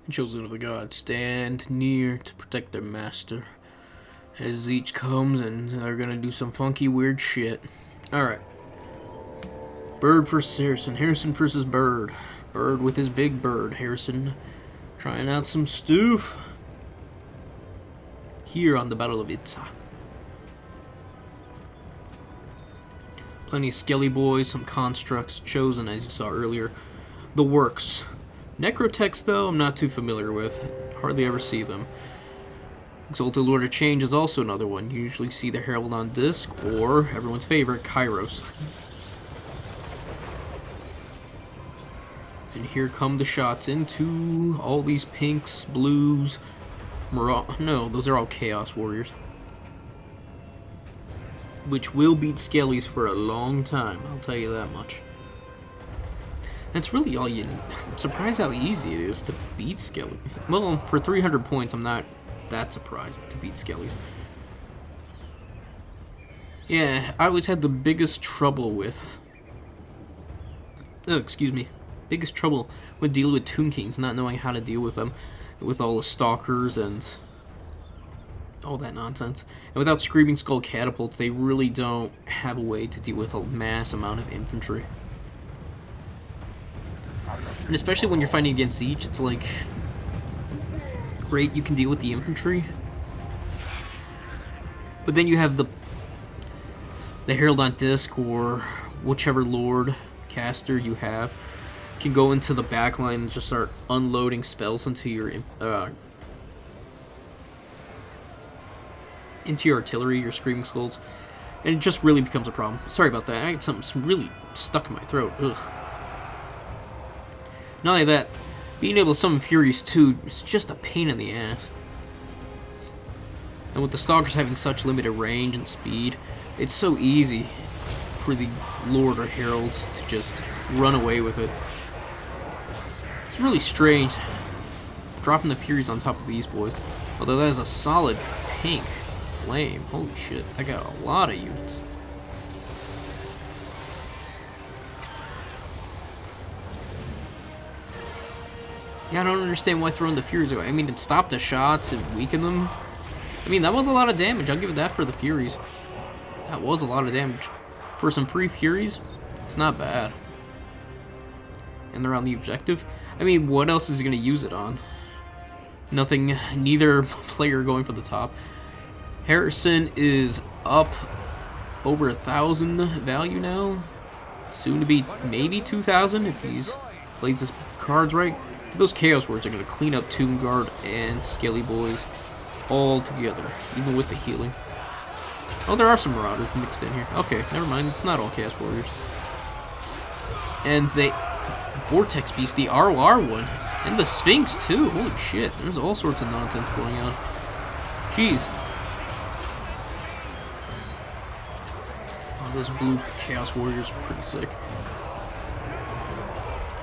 Children of the gods stand near to protect their master. As Tzeentch comes and they're gonna do some funky weird shit. Alright. Bird versus Harrison. Harrison versus Bird. Bird with his big bird. Harrison trying out some stoof. Here on the Battle of Itza. Plenty of skelly boys, some constructs, chosen as you saw earlier. The works. Necrotechs, though, I'm not too familiar with. Hardly ever see them. Exalted Lord of Change is also another one. You usually see the Herald on disc, or everyone's favorite, Kairos. And here come the shots into all these pinks, blues, no, those are all Chaos Warriors. Which will beat Skellies for a long time, I'll tell you that much. That's really all you need. I'm surprised how easy it is to beat Skellies. Well, for 300 points, I'm not that surprised to beat Skellies. Yeah, I always had the biggest trouble with... Oh, excuse me. Biggest trouble with dealing with Tomb Kings, not knowing how to deal with them. With all the Stalkers and all that nonsense. And without Screaming Skull Catapults, they really don't have a way to deal with a mass amount of infantry. And especially when you're fighting against Tzeentch, it's like... Great, you can deal with the infantry. But then you have the Herald on disc, or whichever Lord caster you have, can go into the back line and just start unloading spells into your artillery, your Screaming Skulls. And it just really becomes a problem. Sorry about that, I had something really stuck in my throat. Ugh. Not only that, being able to summon Furies too is just a pain in the ass. And with the Stalkers having such limited range and speed, it's so easy for the Lord or Heralds to just run away with it. It's really strange dropping the Furies on top of these boys. Although that is a solid pink flame. Holy shit, I got a lot of units. Yeah, I don't understand why throwing the Furies away. I mean, it stopped the shots and weakened them. I mean, that was a lot of damage. I'll give it that for the Furies. That was a lot of damage. For some free Furies, it's not bad. And they're on the objective. I mean, what else is he going to use it on? Nothing. Neither player going for the top. Harrison is up over 1,000 value now. Soon to be maybe 2,000 if he's plays his cards right. Those Chaos Words are going to clean up Tomb Guard and Skelly Boys all together, even with the healing. Oh, there are some Marauders mixed in here. Okay, never mind. It's not all Chaos Warriors. And the Vortex Beast, the ROR one, and the Sphinx too. Holy shit, there's all sorts of nonsense going on. Jeez. Oh, those blue Chaos Warriors are pretty sick.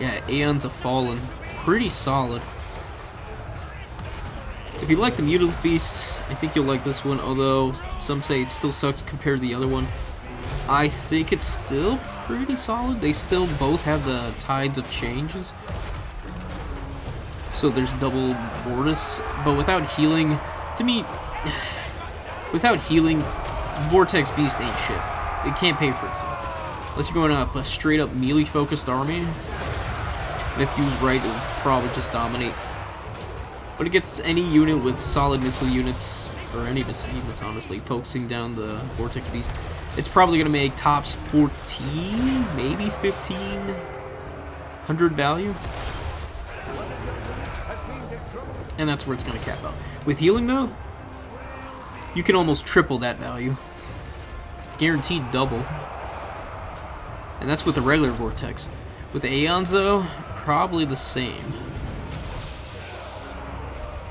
Yeah, Aeons of Fallen. Pretty solid. If you like the Mutila's Beasts, I think you'll like this one, although some say it still sucks compared to the other one. I think it's still pretty solid. They still both have the Tides of Changes. So there's double Mortis, but without healing, to me, without healing, Vortex Beast ain't shit. It can't pay for itself. Unless you're going up a straight up melee focused army. And if used right, it will probably just dominate. But it gets any unit with solid missile units, or any missile units, honestly, focusing down the Vortex Beast. It's probably going to make tops 14, maybe 1,500 value. And that's where it's going to cap out. With healing, though, you can almost triple that value. Guaranteed double. And that's with the regular Vortex. With the Aeons, though, probably the same.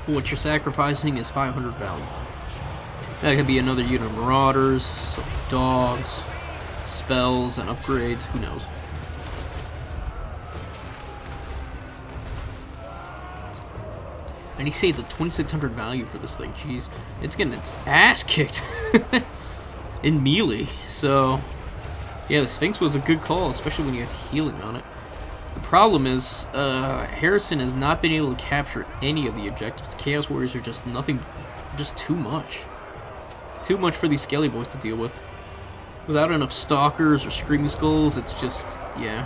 What you're sacrificing is 500 value. That could be another unit of Marauders, some dogs, spells, and upgrades. Who knows? And he saved the 2,600 value for this thing. Jeez, it's getting its ass kicked in melee. So, yeah, the Sphinx was a good call, especially when you have healing on it. problem is, Harrison has not been able to capture any of the objectives. Chaos Warriors are just nothing, just too much. Too much for these Skelly boys to deal with. Without enough Stalkers or Screaming Skulls, it's just, yeah.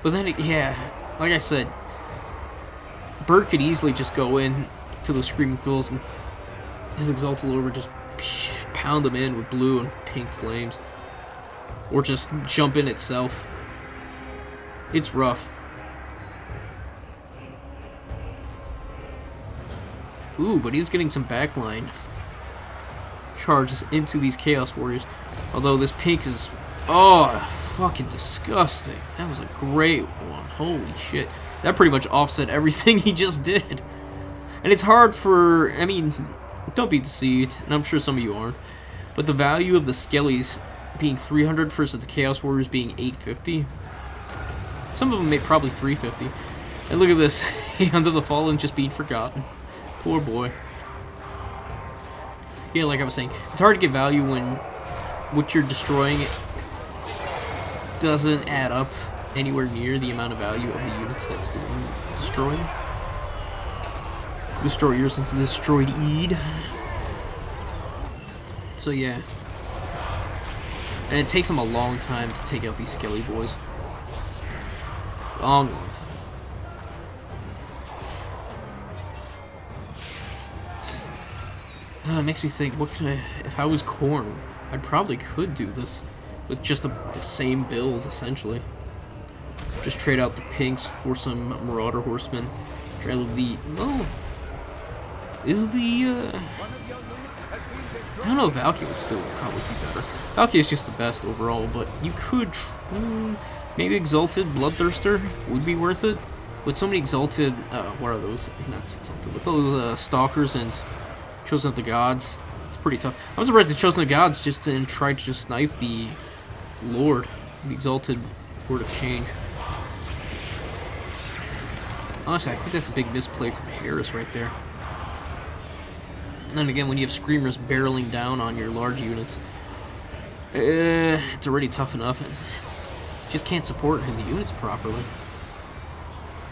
But then, yeah, like I said, Bert could easily just go in to those Screaming Skulls and his Exalted Lord would just pound them in with blue and pink flames. Or just jump in itself. It's rough. Ooh, but he's getting some backline charges into these Chaos Warriors. Although this pink is... oh, fucking disgusting. That was a great one. Holy shit. That pretty much offset everything he just did. And it's hard for... I mean, don't be deceived. And I'm sure some of you aren't. But the value of the Skellies being 300 versus the Chaos Warriors being 850. Some of them made probably 350. And look at this. Hands of the Fallen just being forgotten. Poor boy. Yeah, like I was saying, it's hard to get value when what you're destroying doesn't add up anywhere near the amount of value of the units that's destroying. Destroyers into destroyed Eid. So yeah. And it takes them a long time to take out these Skelly boys. Long time. It makes me think, what could I... if I was Khorne, I probably could do this with just the same build, essentially. Just trade out the pinks for some Marauder Horsemen. Trade out the... well... is the... I don't know if Valkyrie would still probably be better. Valkyrie is just the best overall, but you could maybe Exalted Bloodthirster would be worth it. With so many Exalted, what are those? Not Exalted, but those Stalkers and Chosen of the Gods, it's pretty tough. I'm surprised the Chosen of the Gods just didn't try to just snipe the Lord, the Exalted Lord of Change. Honestly, I think that's a big misplay from Harris right there. And then again, when you have Screamers barreling down on your large units, it's already tough enough. And you just can't support his units properly.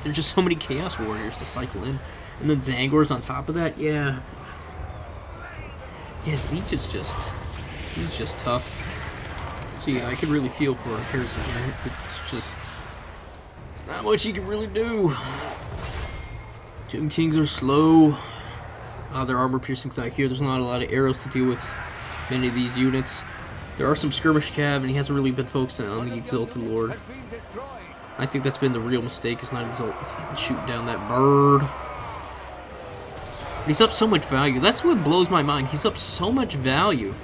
There's just so many Chaos Warriors to cycle in. And then Zangor's on top of that, yeah. Yeah, Tzeentch is just... he's just tough. So yeah, I could really feel for Harrison here. It's just... not much he can really do. Tomb Kings are slow. Their armor piercing's out here. There's not a lot of arrows to deal with many of these units. There are some skirmish cav, and he hasn't really been focusing on the Exalted Lord. I think that's been the real mistake, is not shooting down that bird. But he's up so much value. That's what blows my mind. He's up so much value,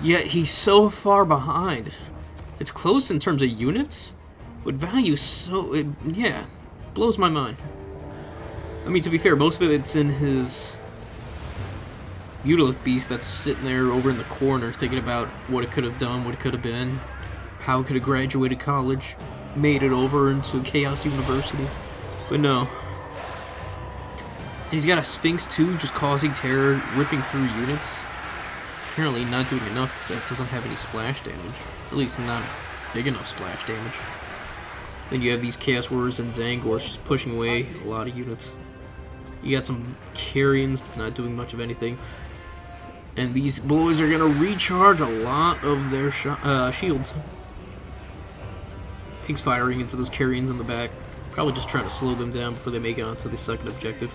yet he's so far behind. It's close in terms of units, but value so... yeah, blows my mind. I mean, to be fair, most of it's in his... Mutalith Beast that's sitting there over in the corner thinking about what it could have done, what it could have been, how it could have graduated college, made it over into Chaos University. But no. And he's got a Sphinx too, just causing terror, ripping through units. Apparently not doing enough because that doesn't have any splash damage. At least not big enough splash damage. Then you have these Chaos Warriors and Zangors just pushing away a lot of units. You got some Carrions not doing much of anything. And these boys are going to recharge a lot of their shields. Pink's firing into those Carrions in the back. Probably just trying to slow them down before they make it onto the second objective.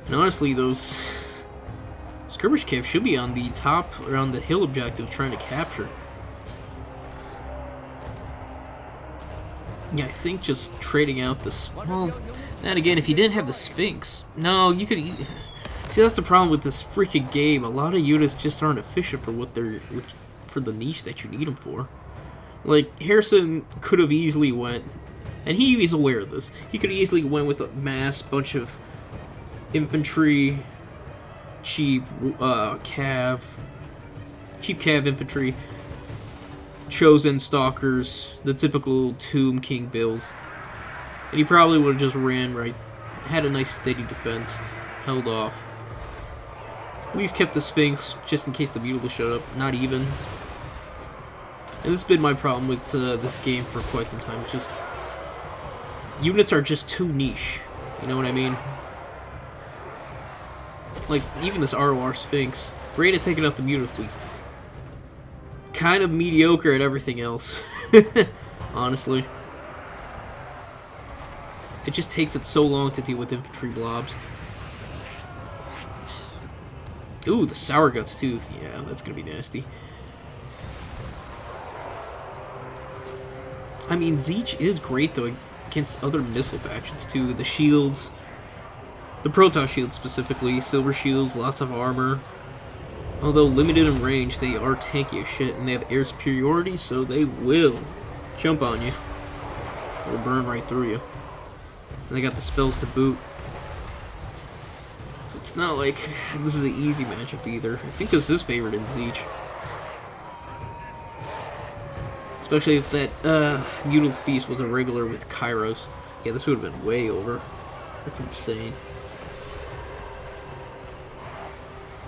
And honestly, those skirmish cav should be on the top, or on the hill objective, trying to capture. Yeah, I think just trading out this... well, and again, if you didn't have the Sphinx... no, you could... see, that's the problem with this freaking game. A lot of units just aren't efficient for what they're... for the niche that you need them for. Like, Harrison could have easily went... and he's aware of this. He could easily went with a mass bunch of infantry, cheap cav infantry, Chosen Stalkers, the typical Tomb King build. And he probably would have just ran right, had a nice steady defense, held off. At least kept the Sphinx, just in case the Mutilus showed up. Not even. And this has been my problem with this game for quite some time. It's just units are just too niche. You know what I mean? Like, even this ROR Sphinx. Great at taking out the mutants, please. Kind of mediocre at everything else. Honestly. It just takes it so long to deal with infantry blobs. Ooh, the sour guts too. Yeah, that's gonna be nasty. I mean, Tzeentch is great though against other missile factions too. The shields, the Protoss shields specifically, silver shields, lots of armor. Although limited in range, they are tanky as shit, and they have air superiority, so they will jump on you or burn right through you. And they got the spells to boot. So it's not like this is an easy matchup either. I think this is favored in Tzeentch. Especially if that Mutilith Beast was a regular with Kairos. Yeah, this would have been way over. That's insane.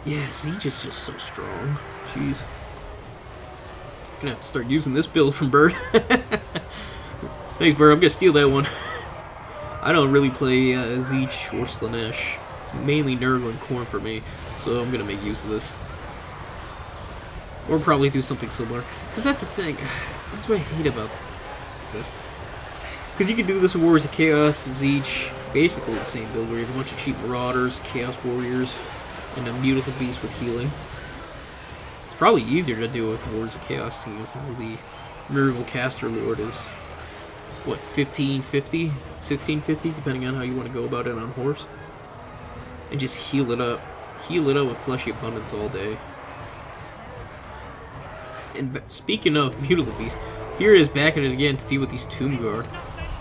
Yeah, Tzeentch is just so strong. Jeez. Gonna have to start using this build from Bird. Thanks, Bird. I'm gonna steal that one. I don't really play Tzeentch or Slaanesh. It's mainly Nurgle and Khorne for me, so I'm gonna make use of this. Or probably do something similar. Because that's the thing. That's what I hate about this. Because you can do this in Warriors of Chaos, Tzeentch, basically the same build where you have a bunch of cheap Marauders, Chaos Warriors, and a Mutilith Beast with healing. It's probably easier to do with Warriors of Chaos, seeing as how the Nurgle Caster Lord is, what, 1550? 1650, depending on how you want to go about it on horse. And just heal it up. Heal it up with Fleshy Abundance all day. And speaking of Mutilith Beast, here it is back at it again to deal with these Tomb Guard.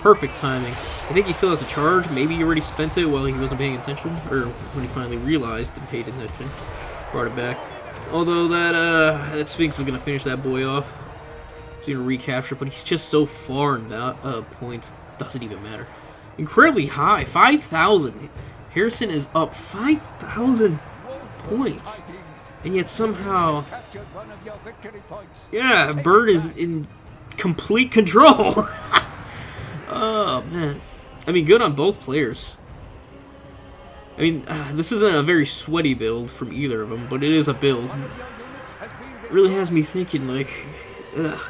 Perfect timing. I think he still has a charge. Maybe he already spent it while he wasn't paying attention, or when he finally realized and paid attention. Brought it back. Although that Sphinx is gonna finish that boy off. He's gonna recapture, but he's just so far in that points. Doesn't even matter. Incredibly high, 5,000. Harrison is up 5,000 points, and yet somehow, yeah, Bird is in complete control. Oh man, I mean, good on both players. I mean, this isn't a very sweaty build from either of them, but it is a build. It really has me thinking, like, ugh.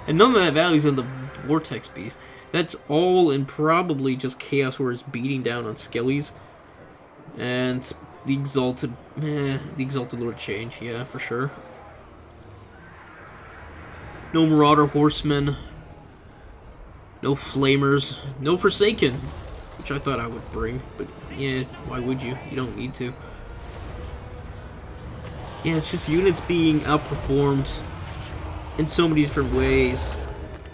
And none of that value's in the Vortex Beast. That's all in probably just Chaos Warriors beating down on Skellies. And the Exalted Lord Change, yeah, for sure. No Marauder Horsemen. No Flamers. No Forsaken, which I thought I would bring, but yeah, why would you? You don't need to. Yeah, it's just units being outperformed in so many different ways.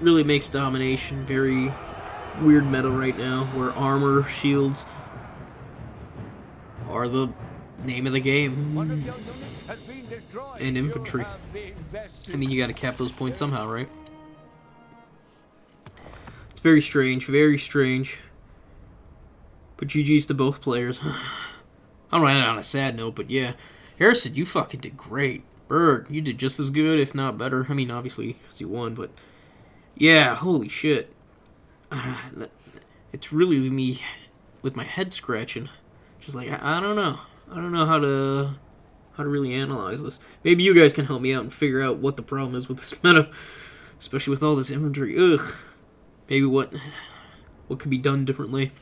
Really makes Domination very weird meta right now, where armor, shields are the name of the game. And infantry. I mean, you gotta cap those points somehow, right? It's very strange, very strange. But GG's to both players. I don't want to end on a sad note, but yeah. Harrison, you fucking did great. Bird, you did just as good, if not better. I mean, obviously, because you won, but yeah, holy shit. It's really me with my head scratching. Just like, I don't know. I don't know how to really analyze this. Maybe you guys can help me out and figure out what the problem is with this meta. Especially with all this infantry. Ugh. Maybe what could be done differently.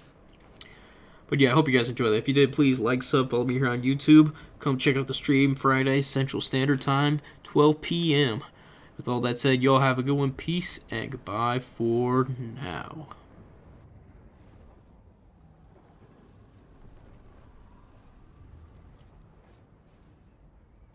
But yeah, I hope you guys enjoyed that. If you did, please like, sub, follow me here on YouTube. Come check out the stream Friday, Central Standard Time, 12 p.m. With all that said, y'all have a good one. Peace and goodbye for now.